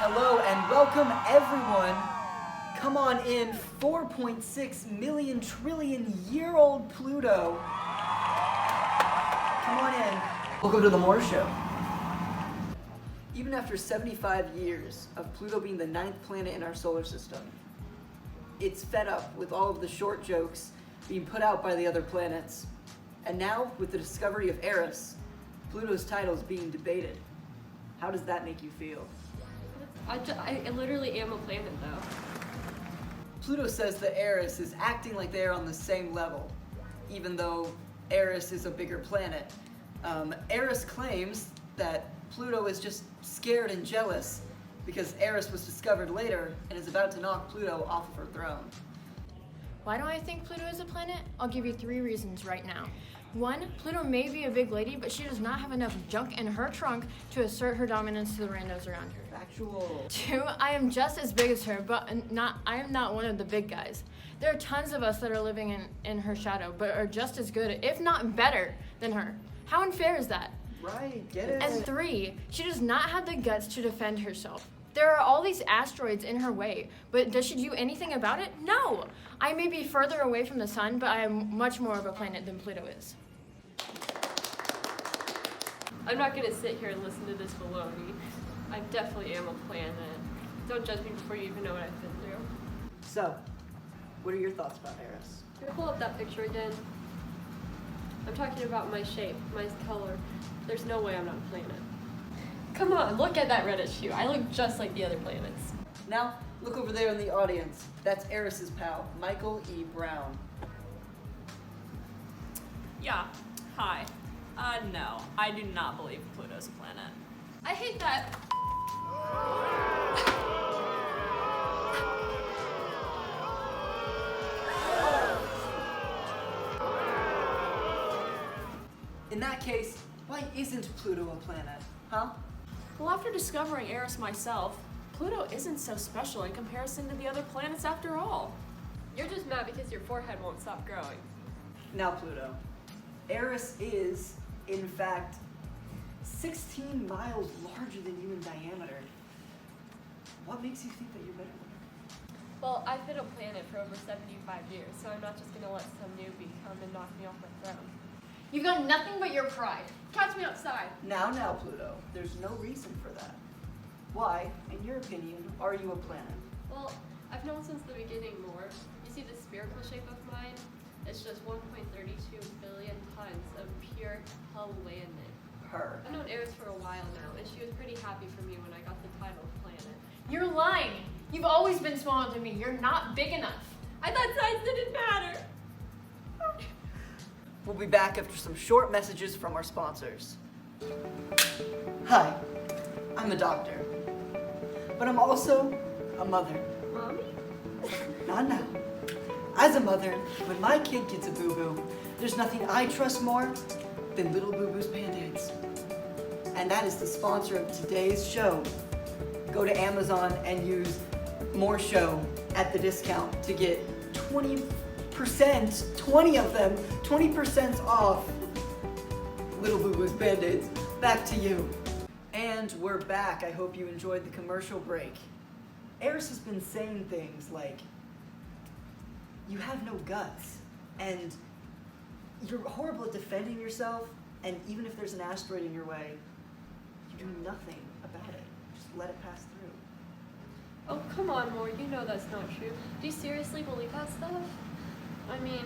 Hello and welcome everyone. Come on in, 4.6 million trillion year old Pluto. Come on in. Welcome to the Maur Show. Even after 75 years of Pluto being the 9th planet in our solar system, it's fed up with all of the short jokes being put out by the other planets. And now, with the discovery of Eris, Pluto's title is being debated. How does that make you feel? I literally am a planet, though. Pluto says that Eris is acting like they are on the same level, even though Eris is a bigger planet. Eris claims that Pluto is just scared and jealous because Eris was discovered later and is about to knock Pluto off of her throne. Why do I think Pluto is a planet? I'll give you 3 reasons right now. 1, Pluto may be a big lady, but she does not have enough junk in her trunk to assert her dominance to the randos around her. Factual. 2, I am just as big as her, but I am not one of the big guys. There are tons of us that are living in her shadow, but are just as good, if not better, than her. How unfair is that? Right, get it. And 3, she does not have the guts to defend herself. There are all these asteroids in her way, but does she do anything about it? No! I may be further away from the sun, but I am much more of a planet than Pluto is. I'm not gonna sit here and listen to this baloney. I definitely am a planet. Don't judge me before you even know what I've been through. So, what are your thoughts about Eris? Can I pull up that picture again? I'm talking about my shape, my color. There's no way I'm not a planet. Come on, look at that reddish hue. I look just like the other planets. Now, look over there in the audience. That's Eris's pal, Michael E. Brown. Yeah, hi. No, I do not believe Pluto's a planet. I hate that. In that case, why isn't Pluto a planet, huh? Well, after discovering Eris myself, Pluto isn't so special in comparison to the other planets after all. You're just mad because your forehead won't stop growing. Now, Pluto, Eris is, in fact, 16 miles larger than you in diameter. What makes you think that you're better than her? Well, I've been a planet for over 75 years, so I'm not just gonna let some newbie come and knock me off my throne. You've got nothing but your pride. Catch me outside. Now, Pluto, there's no reason for that. Why, in your opinion, are you a planet? Well, I've known since the beginning, Maur. You see the spherical shape of mine? It's just 1.32 billion tons of pure hell land. Her. I've known Eris for a while now, and she was pretty happy for me when I got the title of planet. You're lying. You've always been smaller than me. You're not big enough. I thought size didn't matter. We'll be back after some short messages from our sponsors. Hi, I'm a doctor, but I'm also a mother. Mommy? Not now. As a mother, when my kid gets a boo-boo, there's nothing I trust more than Little Boo Boo's Band-Aids. And that is the sponsor of today's show. Go to Amazon and use Maur Show at the discount to get 20 of them, 20% off Little Boo Boo's Band-Aids. Back to you. And we're back. I hope you enjoyed the commercial break. Eris has been saying things like, you have no guts, and you're horrible at defending yourself, and even if there's an asteroid in your way, you do nothing about it. Just let it pass through. Oh, come on, Maur. You know that's not true. Do you seriously believe that stuff? I mean,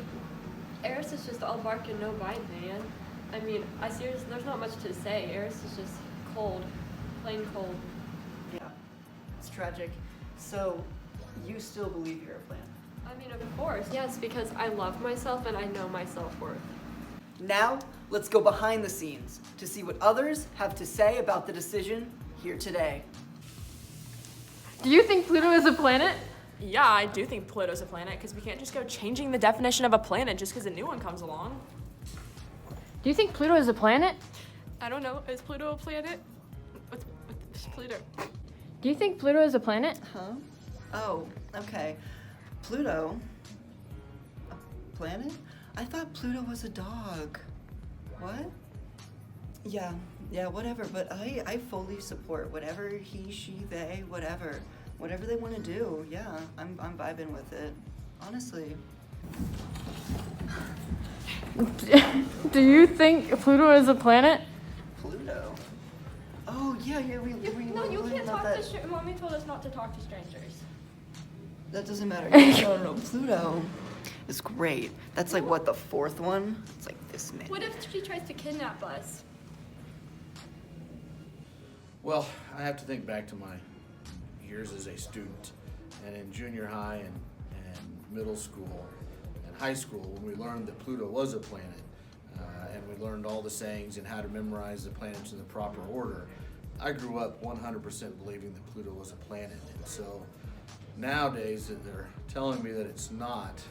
Eris is just all bark and no bite, man. I mean, there's not much to say. Eris is just cold. Plain cold. Yeah, it's tragic. So, you still believe you're a planet? I mean, of course, yes, because I love myself and I know my self-worth. Now, let's go behind the scenes to see what others have to say about the decision here today. Do you think Pluto is a planet? Yeah, I do think Pluto's a planet, because we can't just go changing the definition of a planet just because a new one comes along. Do you think Pluto is a planet? I don't know. Is Pluto a planet? What's Pluto? Do you think Pluto is a planet? Huh? Oh, okay. Pluto? A planet? I thought Pluto was a dog. What? Yeah, Yeah, whatever, but I fully support whatever he, she, they, whatever they want to do. Yeah, I'm vibing with it, honestly. Do you think Pluto is a planet? Pluto. Oh yeah, we No, you learned can't about talk that. to Mommy told us not to talk to strangers. That doesn't matter. No. Pluto is great. That's like what, the fourth one? It's like this many. What if she tries to kidnap us? Well, I have to think back to my years as a student, and in junior high and middle school and high school, when we learned that Pluto was a planet, and we learned all the sayings and how to memorize the planets in the proper order, I grew up 100% believing that Pluto was a planet. And so nowadays that they're telling me that it's not,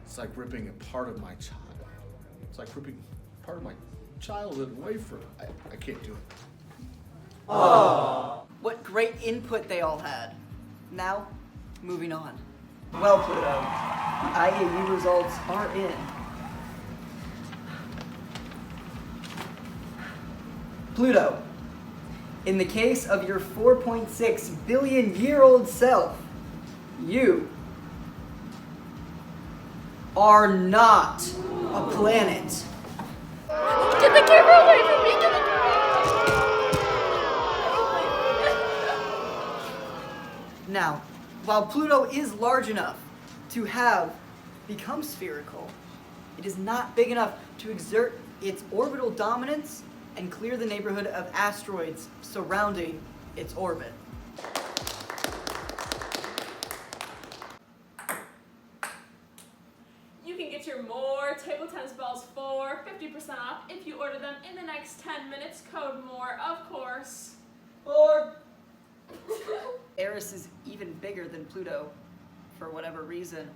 it's like ripping a part of my child. It's like ripping part of my childhood away from me. I can't do it. What great input they all had. Now, moving on. Well, Pluto, IAU results are in. Pluto, in the case of your 4.6 billion year old self, you are not a planet. Get the camera away from me! Get the Now, while Pluto is large enough to have become spherical, it is not big enough to exert its orbital dominance and clear the neighborhood of asteroids surrounding its orbit. You can get your Maur table tennis balls for 50% off if you order them in the next 10 minutes. Code Maur, of course. Or Eris is even bigger than Pluto for whatever reason.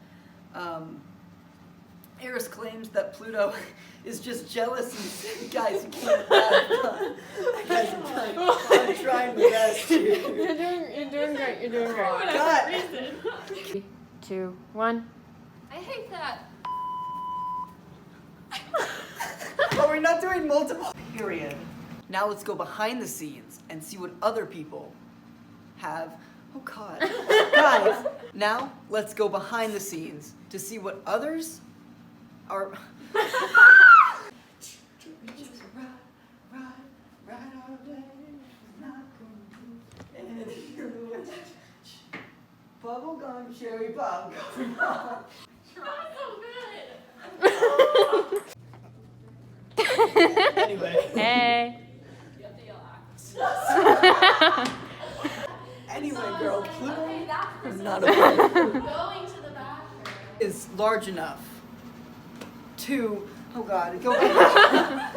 Eris claims that Pluto is just jealous and guys, you can't laugh. Guys, I'm trying my best here. You're doing great. You're doing great. God. 3, 2, 1. I hate that. Are we not doing multiple? Period. Now let's go behind the scenes and see what other people have. Oh God. Guys, now let's go behind the scenes to see what others are. Bubblegum, cherry bubblegum. Anyway. Hey. You have to yell act. Anyway, girl, Pluto Okay, that is person not a planet. going to the bathroom. Is large enough to, oh God, go back.